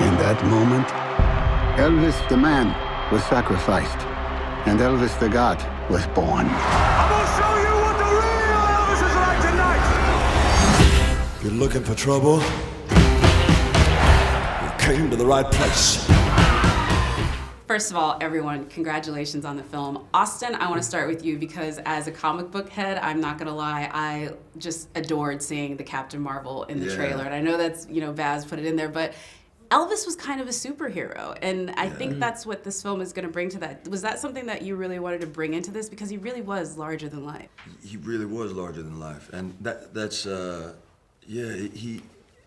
In that moment, Elvis the man was sacrificed, and Elvis the God was born. I'm gonna show you what the real Elvis is like tonight! You're looking for trouble? You came to the right place. First of all, everyone, congratulations on the film. Austin, I want to start with you because as a comic book head, I'm not going to lie, I just adored seeing the Captain Marvel in the trailer. And I know that's, Baz put it in there, but Elvis was kind of a superhero. And I think that's what this film is going to bring to that. Was that something that you really wanted to bring into this? Because he really was larger than life. He really was larger than life. And that's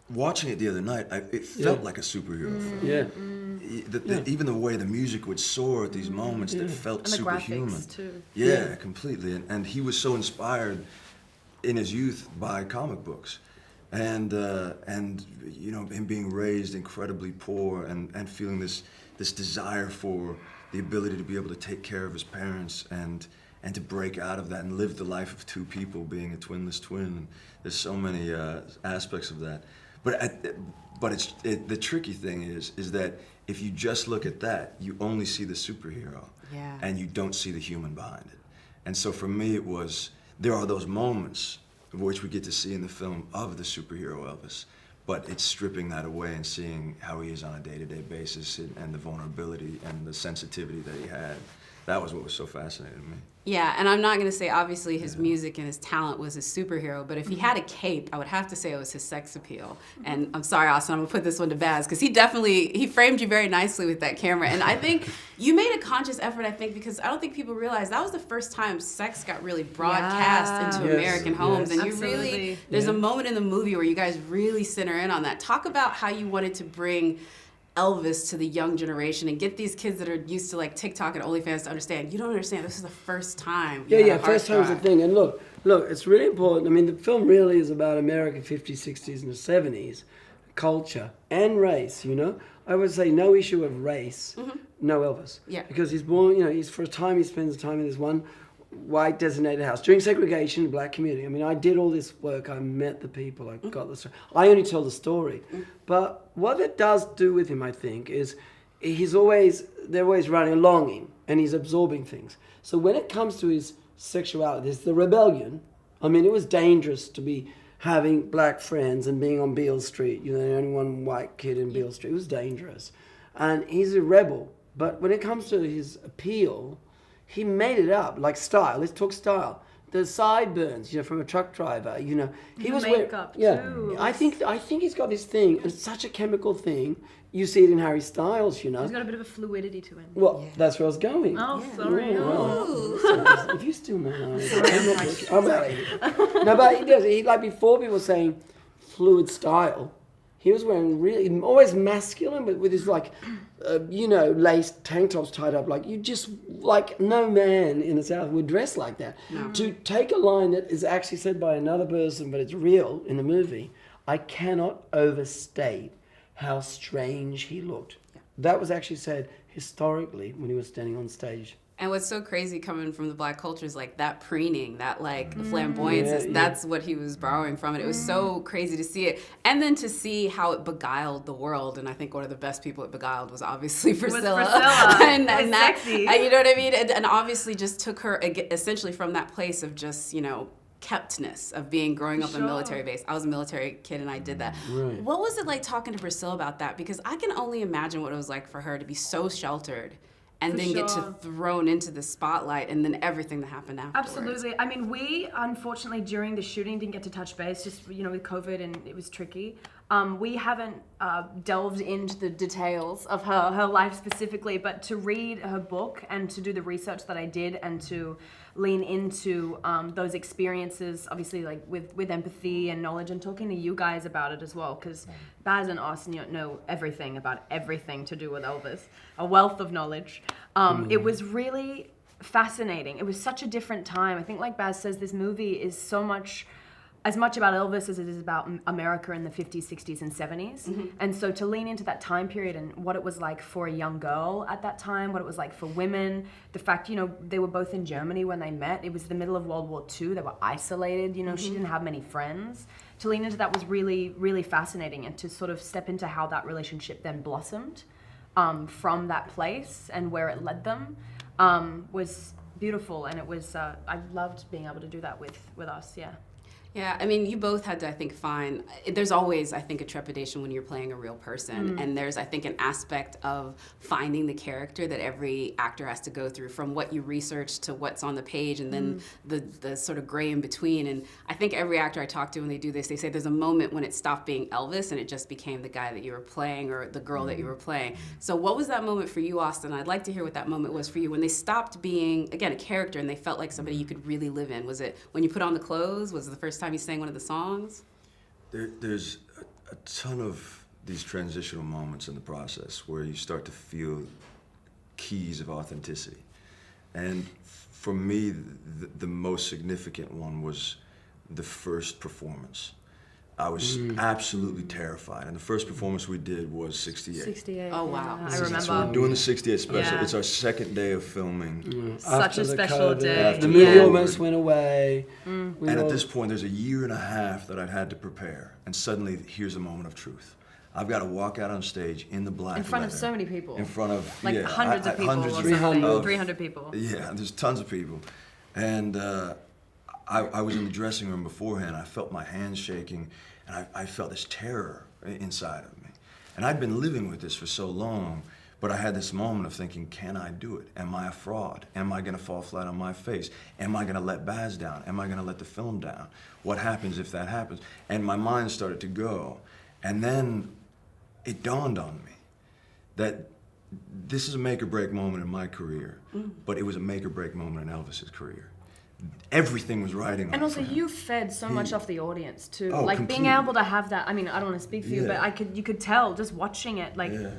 watching it the other night, it felt like a superhero film. Even the way the music would soar at these moments that felt and the superhuman. Graphics too. Yeah, completely. And he was so inspired in his youth by comic books. And him being raised incredibly poor and feeling this desire for the ability to be able to take care of his parents and to break out of that and live the life of two people, being a twinless twin. And there's so many aspects of that. But the tricky thing is that if you just look at that, you only see the superhero, and you don't see the human behind it. And so for me, there are those moments which we get to see in the film of the superhero Elvis, but it's stripping that away and seeing how he is on a day-to-day basis and the vulnerability and the sensitivity that he had. That was what was so fascinating to me. Yeah, and I'm not going to say obviously his music and his talent was his superhero, but if he had a cape, I would have to say it was his sex appeal. And I'm sorry, Austin, I'm going to put this one to Baz, because he framed you very nicely with that camera. And I think you made a conscious effort, because I don't think people realize that was the first time sex got really broadcast into American homes. And there's a moment in the movie where you guys really center in on that. Talk about how you wanted to bring Elvis to the young generation and get these kids that are used to like TikTok and OnlyFans to understand. You don't understand. This is the first time. First time's the thing. And look, it's really important. I mean, the film really is about American 50s, 60s, and the 70s, culture and race. I would say no issue of race, no Elvis. Yeah. Because he's born. He's for a time he spends time in this one white designated house during segregation, black community. I mean, I did all this work. I met the people. I got the story. I only tell the story. But what it does do with him, I think, is they're always running a longing and he's absorbing things. So when it comes to his sexuality, there's the rebellion. I mean, it was dangerous to be having black friends and being on Beale Street. The only one white kid in Beale Street. It was dangerous. And he's a rebel. But when it comes to his appeal, he made it up, like style. Let's talk style. The sideburns, from a truck driver. He was makeup too. I think he's got this thing. It's such a chemical thing. You see it in Harry Styles. He's got a bit of a fluidity to him. Well, that's where I was going. Oh, sorry. If you still know, I'm out of here. No, but he does. Before people were saying fluid style. He was wearing really, always masculine, but with his lace tank tops tied up. No man in the South would dress like that. No. To take a line that is actually said by another person, but it's real in the movie, I cannot overstate how strange he looked. Yeah. That was actually said historically when he was standing on stage. And what's so crazy coming from the black culture is that preening, that flamboyance, that's what he was borrowing from. And it was so crazy to see it. And then to see how it beguiled the world. And I think one of the best people it beguiled was obviously Priscilla. and that, sexy. You know what I mean? And obviously just took her essentially from that place of just, keptness of growing up in a military base. I was a military kid and I did that. Right. What was it like talking to Priscilla about that? Because I can only imagine what it was like for her to be so sheltered and then get thrown into the spotlight and then everything that happened afterwards. Absolutely. I mean, we unfortunately during the shooting didn't get to touch base, just with COVID and it was tricky. We haven't delved into the details of her life specifically, but to read her book and to do the research that I did and to lean into those experiences, obviously with empathy and knowledge, and talking to you guys about it as well, because Baz and Austin know everything about everything to do with Elvis, a wealth of knowledge. It was really fascinating. It was such a different time. I think, like Baz says, this movie is as much about Elvis as it is about America in the 50s, 60s, and 70s. Mm-hmm. And so to lean into that time period and what it was like for a young girl at that time, what it was like for women, the fact, they were both in Germany when they met. It was the middle of World War II. They were isolated. She didn't have many friends. to lean into that was really, really fascinating, and to sort of step into how that relationship then blossomed from that place and where it led them was beautiful. And it was, I loved being able to do that with us, yeah. Yeah, I mean, you both had to, I think, there's always, I think, a trepidation when you're playing a real person. And there's, I think, an aspect of finding the character that every actor has to go through, from what you research to what's on the page, and then the sort of gray in between. And I think every actor I talk to when they do this, they say there's a moment when it stopped being Elvis and it just became the guy that you were playing, or the girl that you were playing. So what was that moment for you, Austin? I'd like to hear what that moment was for you, when they stopped being, again, a character and they felt like somebody you could really live in. Was it when you put on the clothes? Was it the first time you sang one of the songs? There's a ton of these transitional moments in the process where you start to feel keys of authenticity. And for me, the most significant one was the first performance. I was absolutely terrified. And the first performance we did was 68. 68. Oh, wow. Yeah, I So remember. we're doing the 68 special. Yeah. It's our second day of filming. Such After a the special COVID, day. The movie Yeah. almost went away. And at this point, there's a year and a half that I'd had to prepare. And suddenly, here's a moment of truth. I've got to walk out on stage in the black In front of leather. so many people. In front of, Like hundreds of people. hundreds or of 300. 300 people. Yeah, there's tons of people. And I was in the dressing room beforehand. I felt my hands shaking, and I felt this terror inside of me. And I'd been living with this for so long, but I had this moment of thinking, can I do it? Am I a fraud? Am I gonna fall flat on my face? Am I gonna let Baz down? Am I gonna let the film down? What happens if that happens? And my mind started to go. And then it dawned on me that this is a make or break moment in my career, but it was a make or break moment in Elvis's career. Everything was riding on And it also, for him. you fed so much off the audience too. Oh, like being completely. able to have that. I mean, I don't want to speak for you, Yeah. but you could tell just watching it, like Yeah.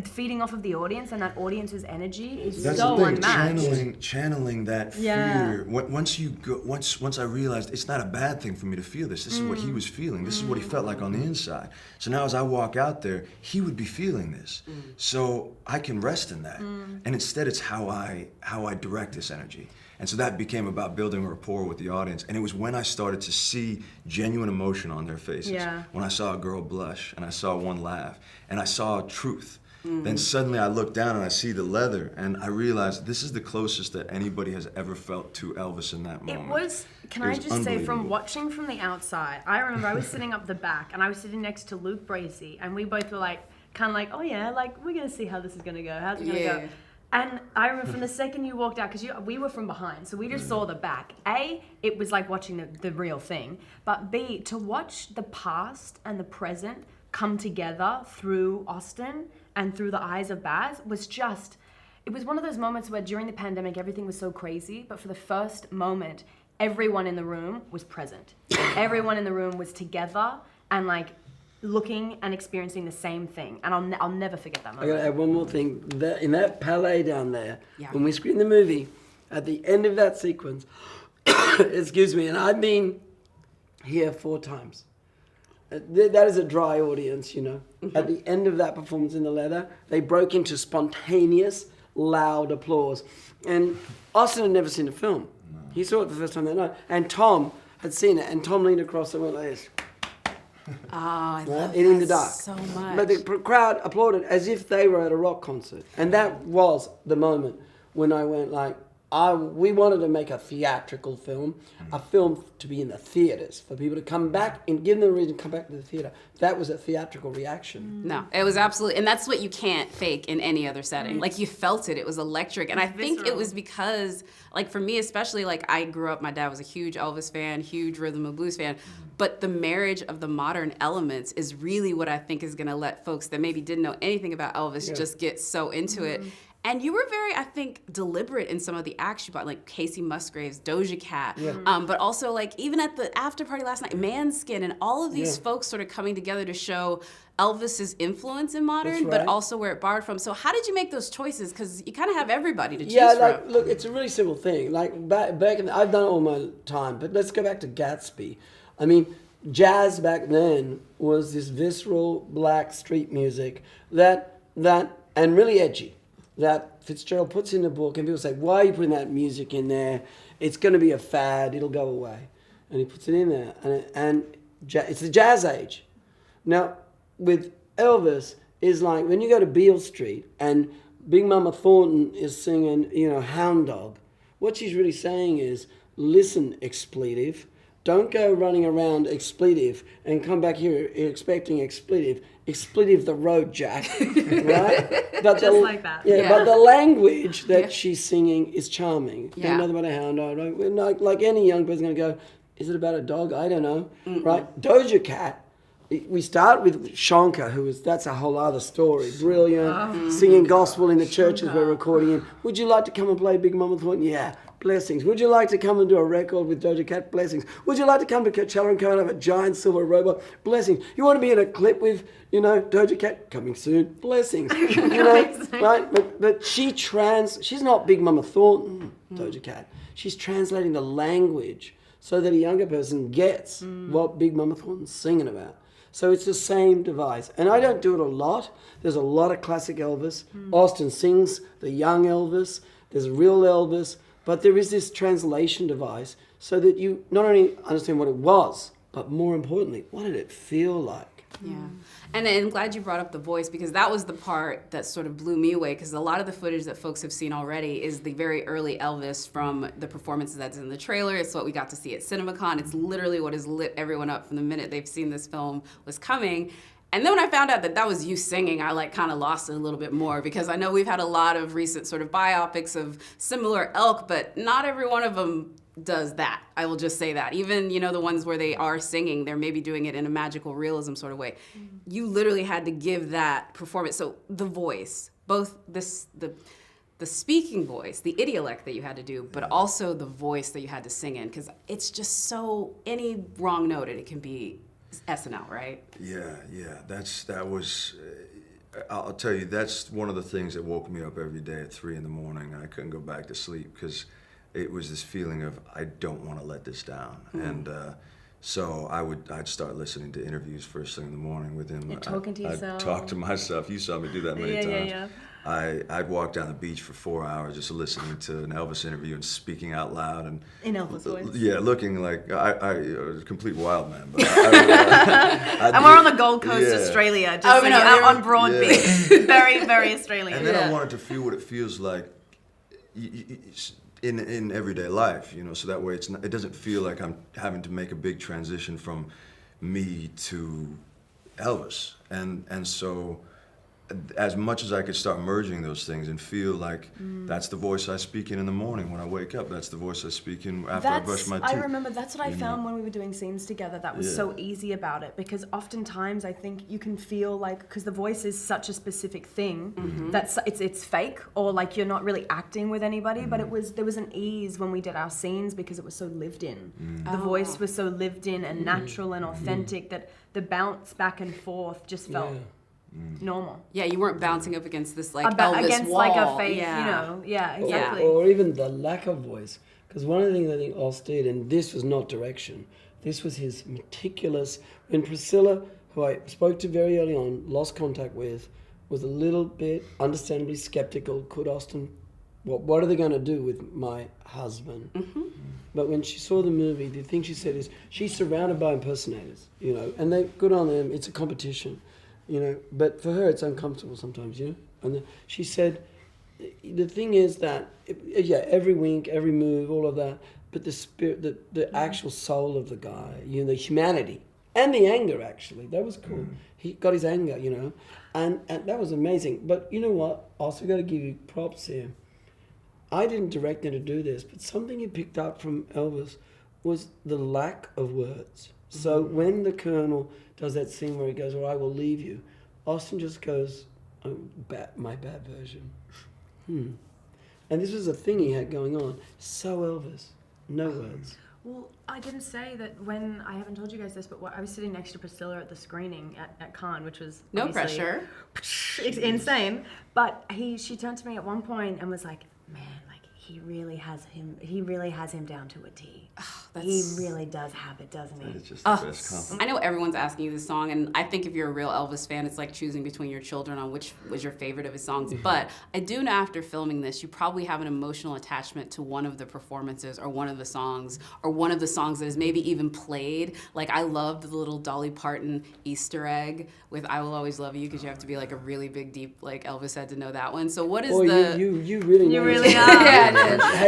feeding off of the audience, and that audience's energy is That's so the thing, unmatched. channeling that Yeah. fear. Once I realized it's not a bad thing for me to feel this. This is what he was feeling. This is what he felt like on the inside. So now as I walk out there, he would be feeling this. So I can rest in that. And instead, it's how I direct this energy. And so that became about building a rapport with the audience. And it was when I started to see genuine emotion on their faces. Yeah. When I saw a girl blush, and I saw one laugh, and I saw truth. Then suddenly I look down and I see the leather, and I realized this is the closest that anybody has ever felt to Elvis in that moment. It was, can It I was just say, from unbelievable. watching from the outside, I remember I was sitting up the back, and I was sitting next to Luke Bracey, and we both were like, kind of like, oh yeah, like we're gonna see how this is gonna go. How's it gonna Yeah. go? And I remember from the second you walked out, because we were from behind, so we just saw the back. A, it was like watching the real thing. But B, to watch the past and the present come together through Austin and through the eyes of Baz was just, it was one of those moments where during the pandemic everything was so crazy, but for the first moment, everyone in the room was present. Everyone in the room was together and like looking and experiencing the same thing. And I'll never forget that I moment. gotta add one more thing. In that palais down there, Yeah. when we screened the movie, at the end of that sequence, excuse me, and I've been here 4 times. That is a dry audience, you know. At the end of that performance in the leather, they broke into spontaneous, loud applause. And Austin had never seen the film. He saw it the first time that night. And Tom had seen it, and Tom leaned across and went like this. Oh, I love Eating that the dark. so much. But the crowd applauded as if they were at a rock concert. And that was the moment when I went like, we wanted to make a theatrical film, a film to be in the theaters, for people to come back and give them a reason to come back to the theater. That was a theatrical reaction. No, it was absolutely, and that's what you can't fake in any other setting. Like you felt it, it was electric. And I think it visceral. was because, like for me especially, like I grew up, my dad was a huge Elvis fan, huge rhythm and blues fan, but the marriage of the modern elements is really what I think is gonna let folks that maybe didn't know anything about Elvis just get so into it. And you were very, I think, deliberate in some of the acts you brought, like Casey Musgraves, Doja Cat, but also like even at the after party last night, Manskin, and all of these folks sort of coming together to show Elvis's influence in modern, That's but right. also where it borrowed from. So how did you make those choices? Because you kind of have everybody to choose Yeah, from. like, look, it's a really simple thing. Like back in, I've done it all my time, but let's go back to Gatsby. I mean, jazz back then was this visceral black street music that and really edgy, that Fitzgerald puts in the book, and people say, why are you putting that music in there? It's going to be a fad, it'll go away. And he puts it in there. And it's the jazz age. Now, with Elvis, is like when you go to Beale Street and Big Mama Thornton is singing, Hound Dog, what she's really saying is, listen, expletive. Don't go running around expletive and come back here expecting expletive. Expletive the road, Jack. Right? But Just like that. Yeah, Yeah. but the language that she's singing is charming. Yeah. You know about a hound dog. Right? Like any young person going to go, is it about a dog? I don't know. Right? Doja Cat. We start with Shonka, that's a whole other story. Brilliant, singing gospel in the churches we're recording in. Would you like to come and play Big Mama Thornton? Yeah, blessings. Would you like to come and do a record with Doja Cat? Blessings. Would you like to come to Coachella and come and have a giant silver robot? Blessings. You want to be in a clip with, Doja Cat? Coming soon. Blessings. Right? But she's not Big Mama Thornton, Doja Cat. She's translating the language so that a younger person gets what Big Mama Thornton's singing about. So it's the same device. And I don't do it a lot. There's a lot of classic Elvis. Austin sings the young Elvis. There's real Elvis. But there is this translation device so that you not only understand what it was, but more importantly, what did it feel like? Yeah. And I'm glad you brought up the voice, because that was the part that sort of blew me away, because a lot of the footage that folks have seen already is the very early Elvis from the performances that's in the trailer. It's what we got to see at CinemaCon. It's literally what has lit everyone up from the minute they've seen this film was coming. And then when I found out that was you singing, I kind of lost it a little bit more, because I know we've had a lot of recent sort of biopics of similar ilk, but not every one of them does that. I will just say that. Even, the ones where they are singing, they're maybe doing it in a magical realism sort of way. You literally had to give that performance. So the voice, both the speaking voice, the idiolect that you had to do, but also the voice that you had to sing in, because it's just so, any wrong note, it can be SNL, right? Yeah. That was. I'll tell you, that's one of the things that woke me up every day at 3 a.m. I couldn't go back to sleep because it was this feeling of I don't want to let this down, and so I'd start listening to interviews first thing in the morning with him. You're talking to yourself. I'd talk to myself. You saw me do that many times. Yeah. I'd walk down the beach for 4 hours just listening to an Elvis interview and speaking out loud and in Elvis voice. Yeah, looking like I was a complete wild man. But and we're on the Gold Coast, Australia, just out on Broadbeach. Very, very Australian. And then I wanted to feel what it feels like in everyday life, so that way it doesn't feel like I'm having to make a big transition from me to Elvis, and so as much as I could start merging those things and feel like that's the voice I speak in the morning when I wake up, that's the voice I speak in after I brush my teeth. I remember that's what I found when we were doing scenes together. That was so easy about it, because oftentimes I think you can feel like, because the voice is such a specific thing, that it's fake, or like you're not really acting with anybody, but there was an ease when we did our scenes because it was so lived in. The voice was so lived in and natural and authentic that the bounce back and forth just felt normal. Yeah, you weren't bouncing up against this Elvis against wall. like a fake, exactly. Or even the lack of voice. Because one of the things I think Oz did, and this was not direction, this was his meticulous. When Priscilla, who I spoke to very early on, lost contact with, was a little bit understandably skeptical. Could Austin, what are they going to do with my husband? But when she saw the movie, the thing she said is, she's surrounded by impersonators, and they good on them. It's a competition. But for her, it's uncomfortable sometimes, And she said, the thing is that, every wink, every move, all of that, but the spirit, the actual soul of the guy, the humanity, and the anger, actually, that was cool. He got his anger, and that was amazing. But you know what? Also got to give you props here. I didn't direct him to do this, but something he picked up from Elvis was the lack of words. So when the Colonel does that scene where he goes, or I will leave you, Austin just goes, my bad version. And this was a thing he had going on. So Elvis, no words. Well, I didn't say that when, I haven't told you guys this, but I was sitting next to Priscilla at the screening at Cannes, which was No pressure. It's insane. But she turned to me at one point and was like, man, he really has him down to a T. That's- He really does have it, doesn't he? It's just the best compliment. I know everyone's asking you this song, and I think if you're a real Elvis fan, it's like choosing between your children on which was your favorite of his songs. But I do know after filming this, you probably have an emotional attachment to one of the performances or one of the songs that is maybe even played. Like I loved the little Dolly Parton Easter egg with "I Will Always Love You" because you have to be like a really big, deep like Elvis head to know that one. So what is you really know. You really this. are. Yeah, I did. Hey,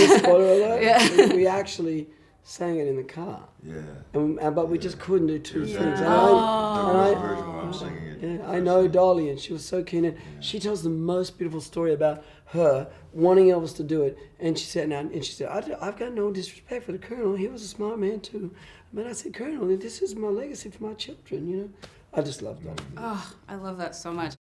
you know, spoiler alert. Yeah. We actually sang it in the car. Yeah. But we just couldn't do two things. And There I- was a version where I'm singing it. Yeah, I know Dolly, and she was so keen. And she tells the most beautiful story about her wanting Elvis to do it. And she said, I've got no disrespect for the Colonel. He was a smart man too. But I said, Colonel, this is my legacy for my children. You know, I just love Dolly. Oh, I love that so much.